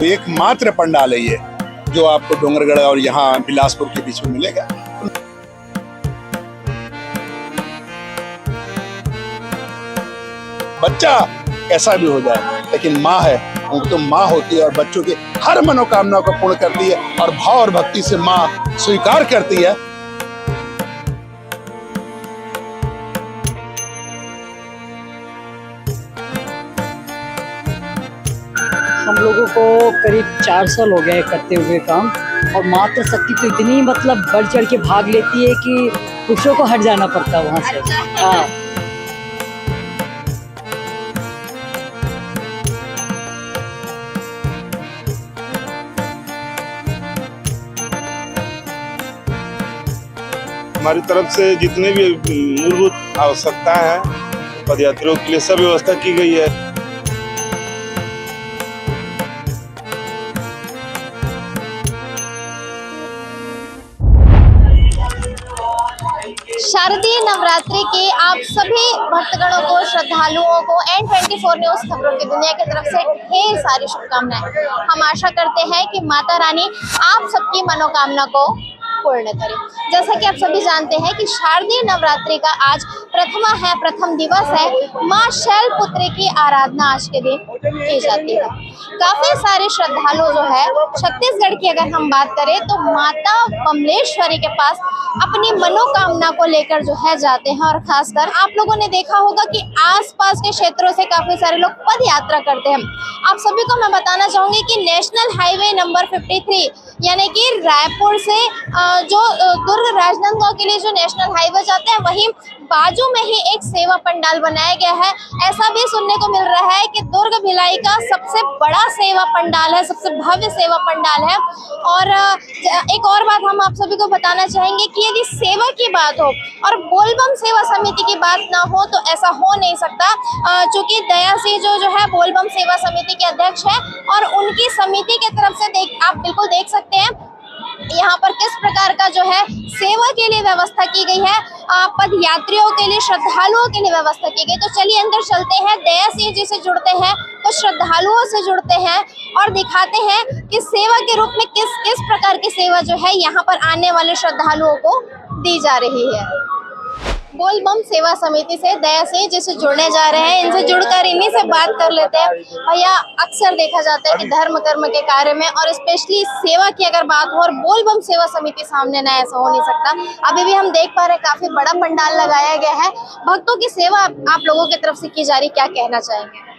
तो एकमात्र पंडाल है ये जो आपको डोंगरगढ़ और यहाँ बिलासपुर के बीच में मिलेगा। बच्चा कैसा भी हो जाए लेकिन माँ है, उनको तो माँ होती है और बच्चों की हर मनोकामना को पूर्ण करती है और भाव और भक्ति से माँ स्वीकार करती है। हम लोगों को करीब 4 साल हो गए करते हुए काम, और माता शक्ति तो इतनी मतलब बढ़ चढ़ के भाग लेती है कि पुरुषों को हट जाना पड़ता है वहाँ से। हाँ, हमारी तरफ से जितने भी मूलभूत आवश्यकता है पदयात्रियों के लिए सब व्यवस्था की गई है। शारदीय नवरात्रि के आप सभी भक्तगणों को, श्रद्धालुओं को N24 न्यूज खबरों की दुनिया की तरफ से ढेर सारी शुभकामनाएं। हम आशा करते हैं कि माता रानी आप सबकी मनोकामना को पूर्ण करें। जैसा कि आप सभी जानते हैं कि शारदीय नवरात्रि का आज प्रथम दिवस है। माँ शैलपुत्री की आराधना आज के दिन की जाती है। काफी सारे श्रद्धालु जो है छत्तीसगढ़ की अगर हम बात करें तो माता बमलेश्वरी के पास अपनी मनोकामना को लेकर जो है जाते हैं, और खासकर आप लोगों ने देखा होगा कि आसपास के क्षेत्रों से काफी सारे लोग पद यात्रा करते हैं। आप सभी को मैं बताना चाहूंगी कि नेशनल हाईवे नंबर 53 यानी कि रायपुर से जो दुर्ग राजनांदगांव के लिए जो नेशनल हाईवे जाते हैं, वहीं बाजू में ही एक सेवा पंडाल बनाया गया है। ऐसा भी सुनने को मिल रहा है कि दुर्ग भिलाई का सबसे बड़ा सेवा पंडाल है, सबसे भव्य सेवा पंडाल है। और एक और बात हम आप सभी को बताना चाहेंगे कि यदि सेवा की बात हो और बोलबम सेवा समिति की बात ना हो तो ऐसा हो नहीं सकता, चूंकि दया सिंह जो है बोलबम सेवा समिति के अध्यक्ष है, और उनकी समिति की तरफ से आप बिल्कुल देख सकते हैं यहाँ पर किस प्रकार का जो है सेवा के लिए व्यवस्था की गई है, पद यात्रियों के लिए, श्रद्धालुओं के लिए व्यवस्था की गई। तो चलिए अंदर चलते हैं, दया सिंह जी से जुड़ते हैं, कुछ श्रद्धालुओं से जुड़ते हैं और दिखाते हैं कि सेवा के रूप में किस किस प्रकार की सेवा जो है यहाँ पर आने वाले श्रद्धालुओं को दी जा रही है। बोलबम सेवा समिति से दया सिंह जी से जुड़ने जा रहे हैं, इनसे जुड़कर इन्हीं से बात कर लेते हैं। भैया, अक्सर देखा जाता है कि धर्म कर्म के कार्य में और स्पेशली सेवा की अगर बात हो और बोलबम सेवा समिति सामने ना, ऐसा हो नहीं सकता। अभी भी हम देख पा रहे हैं काफी बड़ा पंडाल लगाया गया है, भक्तों की सेवा आप लोगों की तरफ से की जा रही, क्या कहना चाहेंगे?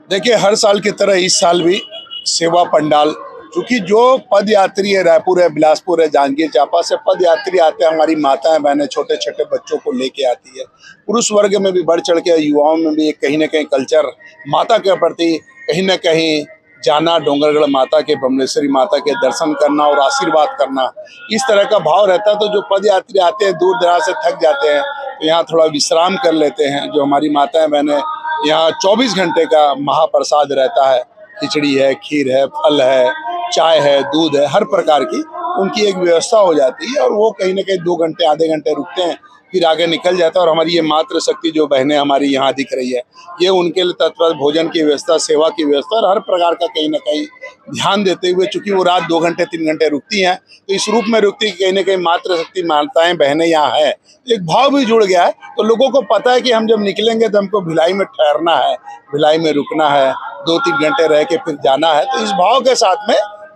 देखिए, हर साल की तरह इस साल भी सेवा पंडाल, क्योंकि जो पद यात्री है, रायपुर है, बिलासपुर है, जांजगीर चांपा से पद यात्री आते हैं, हमारी माताएं बहनें छोटे छोटे बच्चों को लेके आती है। पुरुष वर्ग में भी बढ़ चढ़ के, युवाओं में भी एक कहीं ना कहीं कल्चर माता के प्रति कहीं ना कहीं जाना, डोंगरगढ़ माता के, बमलेश्वरी माता के दर्शन करना और आशीर्वाद करना, इस तरह का भाव रहता है। तो जो पद यात्री आते हैं, दूर दराज से थक जाते हैं, तो यहाँ थोड़ा विश्राम कर लेते हैं। जो हमारी माताएं बहनें, यहाँ 24 घंटे का महाप्रसाद रहता है, खिचड़ी है, खीर है, फल है, चाय है, दूध है, हर प्रकार की उनकी एक व्यवस्था हो जाती है। और वो कहीं ना कहीं 2 घंटे आधे घंटे रुकते हैं, फिर आगे निकल जाता है। और हमारी ये मातृ शक्ति जो बहनें हमारी यहाँ दिख रही है, ये उनके लिए तत्पर भोजन की व्यवस्था, सेवा की व्यवस्था और हर प्रकार का कहीं ना कहीं ध्यान देते हुए, चूंकि वो रात 2 घंटे 3 घंटे रुकती हैं, तो इस रूप में रुकती है कहीं ना कहीं मातृ शक्ति माताएं बहनें यहाँ है, एक भाव भी जुड़ गया है। तो लोगों को पता है कि हम जब निकलेंगे तो हमको भिलाई में ठहरना है, भिलाई में रुकना है, 2-3 घंटे रह के फिर जाना है। तो इस भाव के साथ में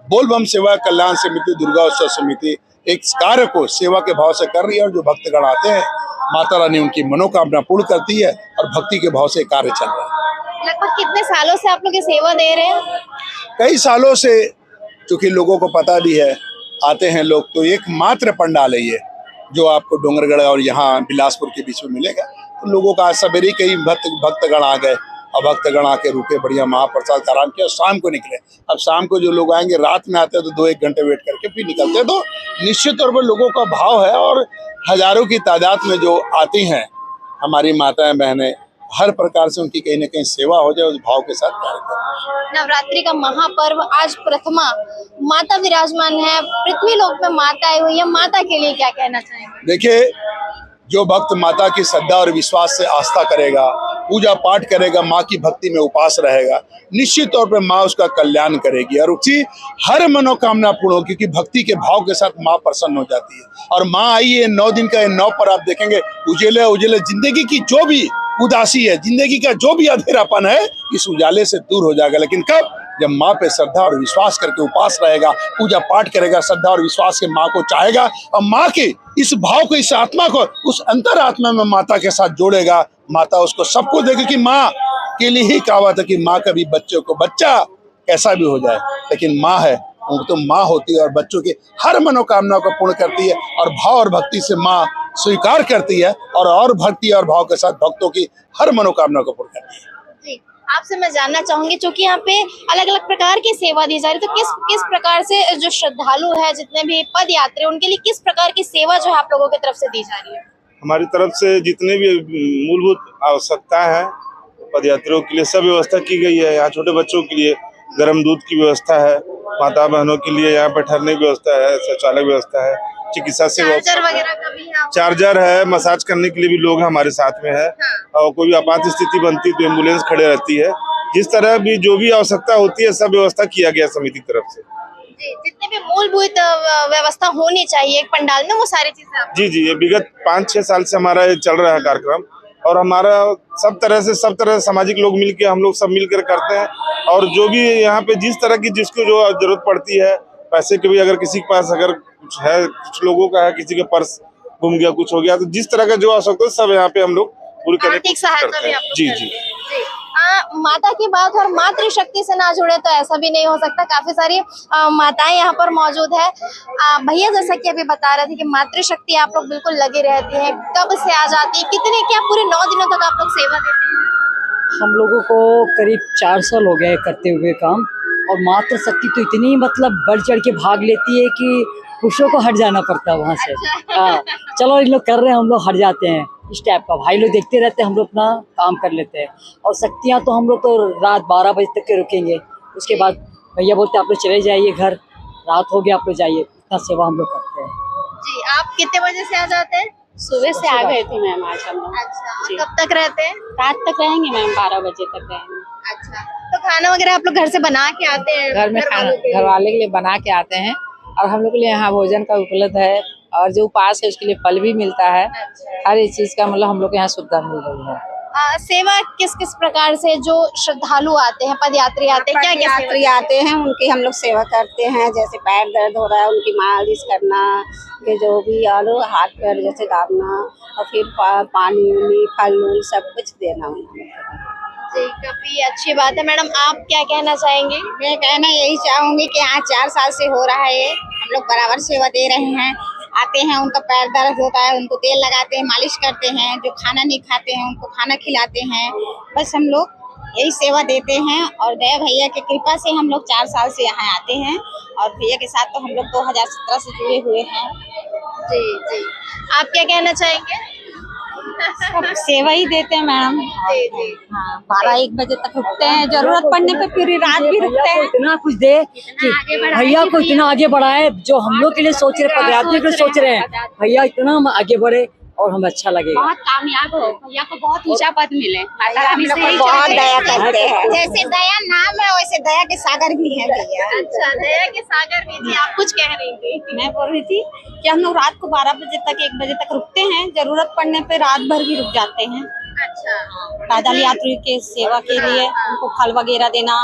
बोलबम सेवा कल्याण समिति, दुर्गा उत्सव समिति एक कार्य को सेवा के भाव से कर रही है। और जो भक्तगण आते हैं, माता रानी उनकी मनोकामना पूर्ण करती है और भक्ति के भाव से कार्य चल रहा है। लगभग कितने सालों से आप लोग ये सेवा दे रहे हैं? कई सालों से, क्योंकि लोगों को पता भी है, आते हैं लोग। तो एकमात्र पंडाल है ये जो आपको डोंगरगढ़ और यहाँ बिलासपुर के बीच में मिलेगा। तो लोगों का सवेरे कई भक्तगण आ गए और भक्तगण आके रुके, बढ़िया महाप्रसाद का आराम किया और शाम को निकले। अब शाम को जो लोग आएंगे, रात में आते हैं तो 2-1 घंटे वेट करके फिर निकलते हैं। तो निश्चित तौर पर लोगों का भाव है और हजारों की तादाद में जो आती हैं हमारी माताएं बहनें, हर प्रकार से उनकी कहीं ना कहीं सेवा हो जाए, उस भाव के साथ कार्य करें। नवरात्रि का महापर्व आज प्रथमा, माता विराजमान है, पृथ्वी लोक में माता आई हुई है, माता के लिए क्या कहना चाहेंगे? देखिए, जो भक्त माता की श्रद्धा और विश्वास से आस्था करेगा, पूजा पाठ करेगा, माँ की भक्ति में उपास रहेगा, निश्चित तौर पे माँ उसका कल्याण करेगी और उसकी हर मनोकामना पूर्ण होगी, क्योंकि भक्ति के भाव के साथ माँ प्रसन्न हो जाती है। और माँ आई है 9 दिन का, 9 पर आप देखेंगे उजेले उजेले जिंदगी की जो भी उदासी है, जिंदगी का जो भी अंधेरापन है, इस उजाले से दूर हो जाएगा। लेकिन कब? जब माँ पे श्रद्धा और विश्वास करके उपास रहेगा, पूजा पाठ करेगा, श्रद्धा और विश्वास से माँ को चाहेगा और माँ के इस भाव को, इस आत्मा को उस अंतरात्मा में माता के साथ जोड़ेगा। माता उसको सब कुछ देगी, कि माँ के लिए ही कहा था कि माँ कभी बच्चों को, बच्चा कैसा भी हो जाए लेकिन माँ है, वो तो माँ होती है और बच्चों की हर मनोकामना को पूर्ण करती है और भाव और भक्ति से माँ स्वीकार करती है और भक्ति और भाव के साथ भक्तों की हर मनोकामना को पूर्ण करती है। जी, आपसे मैं जानना चाहूंगी, क्योंकि यहाँ पे अलग अलग प्रकार की सेवा दी जा रही है, तो किस प्रकार से जो श्रद्धालु है, जितने भी पद यात्री, उनके लिए किस प्रकार की सेवा जो है आप लोगों की तरफ से दी जा रही है? हमारी तरफ से जितने भी मूलभूत आवश्यकता है पदयात्रियों के लिए सब व्यवस्था की गई है। यहाँ छोटे बच्चों के लिए गर्म दूध की व्यवस्था है, माता बहनों के लिए यहाँ पे ठहरने की व्यवस्था है, शौचालय व्यवस्था है, चिकित्सा सेवा, चार्जर वगैरह का भी है? चार्जर है, मसाज करने के लिए भी लोग हमारे साथ में है। और कोई आपात स्थिति बनती तो एम्बुलेंस खड़े रहती है। जिस तरह भी जो भी आवश्यकता होती है सब व्यवस्था किया गया समिति की तरफ से। जी, जितने भी मूलभूत व्यवस्था होनी चाहिए एक पंडाल में, वो सारी चीजें आप... जी, ये विगत 5-6 साल से हमारा ये चल रहा है कार्यक्रम और हमारा सब तरह से सामाजिक लोग मिलके हम लोग सब मिलकर करते हैं। और जो भी यहाँ पे जिस तरह की जिसको जो जरूरत पड़ती है, पैसे के भी अगर किसी के पास अगर कुछ है, कुछ लोगों का है, किसी के पर्स गुम गया, कुछ हो गया, तो जिस तरह का जो आवश्यकता है सब यहाँ पे हम लोग पूरी करने की कोशिश करते हैं। जी। माता की बात और मातृशक्ति से ना जुड़े तो ऐसा भी नहीं हो सकता। काफी सारी माताएं यहाँ पर मौजूद है। भैया जैसा कि अभी बता रहे थे कि मातृशक्ति आप लोग बिल्कुल लगी रहती है, कब से आ जाती है, कितने क्या पूरे 9 दिनों तक आप लोग सेवा देते हैं? हम लोगों को करीब 4 साल हो गए करते हुए काम, और मातृशक्ति तो इतनी मतलब बढ़ चढ़ के भाग लेती है कि पुरुषों को हट जाना पड़ता है वहाँ से। हाँ, चलो इन लोग कर रहे हैं, हम लोग हट जाते हैं, इस टाइप का। भाई लोग देखते रहते हैं, हम लोग अपना काम कर लेते हैं। और शक्तियाँ तो हम लोग तो रात 12 बजे तक के रुकेंगे, उसके बाद भैया बोलते हैं आप लोग चले जाइए घर, रात हो गया आप लोग जाइए। इतना सेवा हम लोग करते हैं। जी, आप कितने बजे से आ जाते हैं? सुबह से आ गए थे मैम आज हम लोग। अच्छा, और कब तक रहते हैं? रात तक रहेंगे मैम, 12 बजे तक रहेंगे। अच्छा, तो खाना वगैरह आप लोग घर से बना के आते हैं? घर में खाना घर वाले के लिए बना के आते हैं और हम लोग के लिए यहाँ भोजन का उपलब्ध है और जो उपास है उसके लिए फल भी मिलता है। हर एक चीज का मतलब हम लोग के यहाँ सुविधा मिल रही है। सेवा किस किस प्रकार से जो श्रद्धालु आते हैं, पदयात्री आते हैं, क्या क्या यात्री आते हैं उनकी हम लोग सेवा करते हैं। जैसे पैर दर्द हो रहा है उनकी मालिश करना, के जो भी और हाथ पैर जैसे दाबना, और फिर पानी फल सब कुछ देना उनको। जी, काफी अच्छी बात है। मैडम आप क्या कहना चाहेंगे? मैं कहना यही चाहूंगी कि यहाँ 4 साल से हो रहा है, हम लोग बराबर सेवा दे रहे हैं। आते हैं, उनका पैर दर्द होता है, उनको तेल लगाते हैं, मालिश करते हैं, जो खाना नहीं खाते हैं उनको खाना खिलाते हैं। बस हम लोग यही सेवा देते हैं और दया भैया की कृपा से हम लोग 4 साल से यहाँ आते हैं और भैया के साथ तो हम लोग 2017 से जुड़े हुए हैं। जी जी, आप क्या कहना चाहेंगे? सेवा ही देते हैं मैडम। जी जी, हाँ, 12-1 बजे तक रुकते हैं, जरूरत पड़ने पे फिर रात भी रुकते हैं। इतना कुछ दे कि भैया को इतना आगे बढ़ाए, जो हम लोग के लिए सोच रहे, पदयात्री के लिए सोच रहे हैं, भैया इतना आगे बढ़े और हमें अच्छा लगेगा। बहुत कामयाब हो, भैया को बहुत ऊंचा पद मिले, माता रानी से ही बहुत दया करते हैं। जैसे दया नाम है वैसे दया के सागर भी है भैया। अच्छा, दया के सागर भी जी। आप कुछ कह रही थी? मैं बोल रही थी कि हम लोग रात को 12 बजे तक 1 बजे तक रुकते हैं, जरूरत पड़ने पे रात भर भी रुक जाते हैं। अच्छा, पैदल यात्री के सेवा के लिए उनको फल वगैरह देना,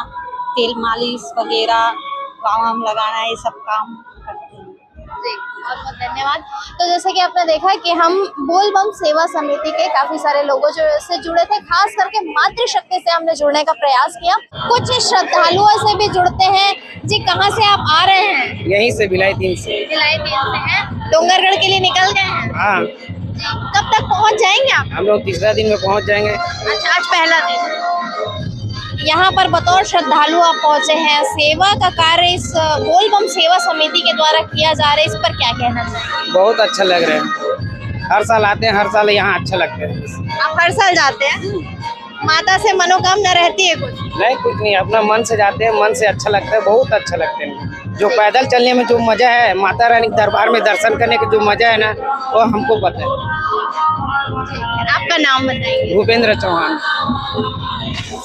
तेल मालिश वगैरह, वाम लगाना, ये सब काम करते हैं। जी, बहुत बहुत धन्यवाद। तो जैसे कि आपने देखा कि हम बोलबम सेवा समिति के काफी सारे लोगों से जुड़े थे, खास करके मातृशक्ति से हमने जुड़ने का प्रयास किया। कुछ श्रद्धालुओं से भी जुड़ते हैं। जी, कहाँ से आप आ रहे हैं? यहीं से भिलाई 3 से। भिलाई 3 से हैं? डोंगरगढ़ के लिए निकल गए हैं? हाँ, कब तक पहुँच जाएंगे आप? हम लोग 3रा दिन में पहुंच जाएंगे। अच्छा, आज पहला दिन। यहाँ पर बतौर श्रद्धालु आप पहुँचे हैं। सेवा का कार्य इस बोलबम सेवा समिति के द्वारा किया जा रहा है, इस पर क्या कहना चाहिए? बहुत अच्छा लग रहा है। हर साल आते हैं, हर साल यहाँ अच्छा लगता है। आप हर साल जाते हैं? माता से मनोकामना रहती है कुछ? नहीं, कुछ नहीं, अपना मन से जाते हैं, मन से अच्छा लगता है, बहुत अच्छा लगता है। जो पैदल चलने में जो मजा है, माता रानी के दरबार में दर्शन करने का जो मजा है ना, वो हमको पता है। आपका नाम बताइए। भूपेंद्र चौहान।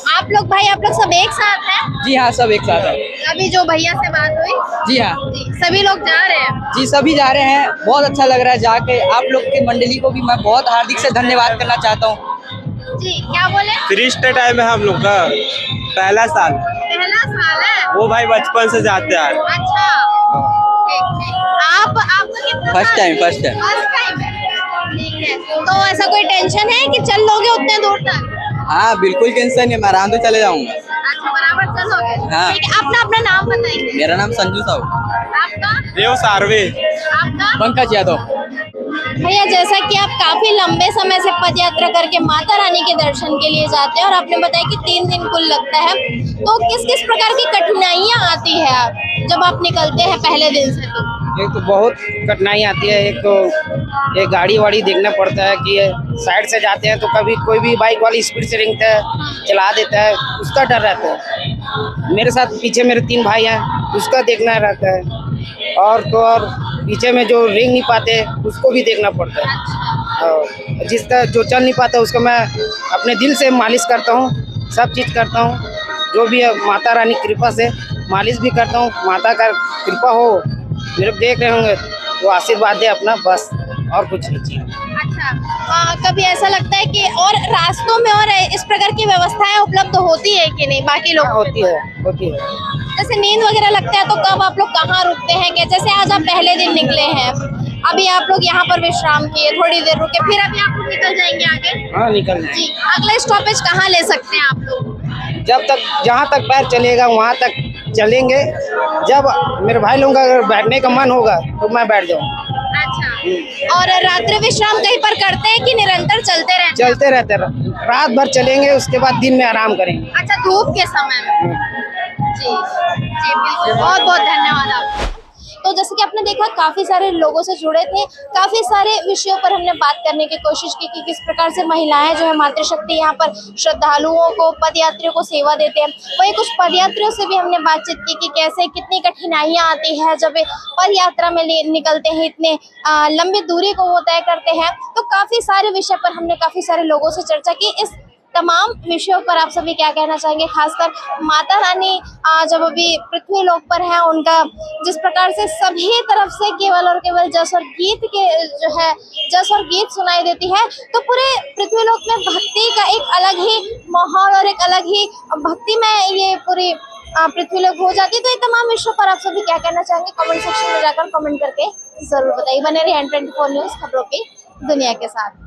आप लोग सब एक साथ हैं? जी हाँ, सब एक साथ है। अभी जो भैया से बात हुई, जी हाँ जी, सभी लोग जा रहे हैं? जी, सभी जा रहे हैं। बहुत अच्छा लग रहा है जाके। आप लोग की मंडली को भी मैं बहुत हार्दिक से धन्यवाद करना चाहता हूँ। जी, क्या बोले? फ्री स्टेट टाइम है हम लोग का पहला साल है? वो भाई बचपन से जाते हैं। अच्छा, ठीक। आपका कितना फर्स्ट टाइम फर्स्ट टाइम है? ठीक है। तो ऐसा कोई टेंशन है कि चल लोगे उतने दूर तक? हाँ, बिल्कुल टेंशन है, मैं आराम से चले जाऊंगा। अच्छा, बराबर चलोगे? हाँ। ठीक है, अपना नाम बताइए। मेरा नाम संजू साहू। आपका? देव सारवे। आपका? पंकज यादव। भैया, जैसा कि आप काफी लंबे समय से पद यात्रा करके माता रानी के दर्शन के लिए जाते हैं और आपने बताया कि 3 दिन कुल लगता है, तो किस किस प्रकार की कठिनाइयां आती है जब आप निकलते हैं पहले दिन से? तो एक तो बहुत कठिनाई आती है। एक तो ये गाड़ी वाड़ी देखना पड़ता है कि साइड से जाते हैं तो कभी कोई भी बाइक वाली स्पीड से रेंगता है, चला देता है, उसका डर रहता है। मेरे साथ पीछे मेरे 3 भाई हैं, उसका देखना रहता है। और तो और पीछे में जो रेंग नहीं पाते उसको भी देखना पड़ता है। और जिसका जो चल नहीं पाता उसको मैं अपने दिल से मालिश करता हूँ, सब चीज़ करता हूँ। जो भी है माता रानी कृपा से मालिश भी करता हूँ। माता का कृपा हो, मेरे देख रहे होंगे वो आशीर्वाद दे अपना, बस और कुछ नहीं चाहिए। अच्छा, कभी ऐसा लगता है कि और रास्तों में और इस प्रकार की व्यवस्थाएं उपलब्ध होती है कि नहीं बाकी लोग? होती है। जैसे नींद वगैरह लगता है तो कब आप लोग कहाँ रुकते हैं? क्या जैसे आज आप पहले दिन निकले हैं, अभी आप लोग यहाँ पर विश्राम किए, थोड़ी देर रुके, फिर अभी आप लोग निकल जाएंगे आगे? हाँ, निकल जाएंगे। जी, अगला स्टॉपेज कहाँ ले सकते हैं आप लोग? जब तक जहाँ तक पैर चलेगा वहाँ तक चलेंगे। जब मेरे भाई लोगों का अगर बैठने का मन होगा तो मैं बैठ जाऊँगा। अच्छा, और रात्रि विश्राम कहीं पर करते हैं कि निरंतर चलते रहते हैं? चलते रहते रात भर चलेंगे, उसके बाद दिन में आराम करेंगे। अच्छा, धूप के समय में? जी बिल्कुल, बहुत बहुत धन्यवाद आपका। तो जैसे कि आपने देखा, काफी सारे लोगों से जुड़े थे, काफी सारे विषयों पर हमने बात करने की कोशिश की कि किस प्रकार से महिलाएं जो है मातृशक्ति यहाँ पर श्रद्धालुओं को, पदयात्रियों को सेवा देते हैं। वही कुछ पदयात्रियों से भी हमने बातचीत की कि कैसे कितनी कठिनाइयां आती है जब पद यात्रा में निकलते हैं, इतने लंबी दूरी को वो तय करते हैं। तो काफी सारे विषय पर हमने काफी सारे लोगों से चर्चा की। इस तमाम विषयों पर आप सभी क्या कहना चाहेंगे? खासकर माता रानी जब अभी पृथ्वी लोक पर है, उनका जिस प्रकार से सभी तरफ से केवल और केवल जस और गीत के जो है जस और गीत सुनाई देती है, तो पूरे पृथ्वी लोक में भक्ति का एक अलग ही माहौल और एक अलग ही भक्ति में ये पूरी पृथ्वी लोक हो जाती है। तो ये तमाम विषयों पर आप सभी क्या कहना चाहेंगे? कमेंट सेक्शन में जाकर कमेंट करके जरूर बताइए। बने रहिए N24 न्यूज़, खबरों की दुनिया के साथ।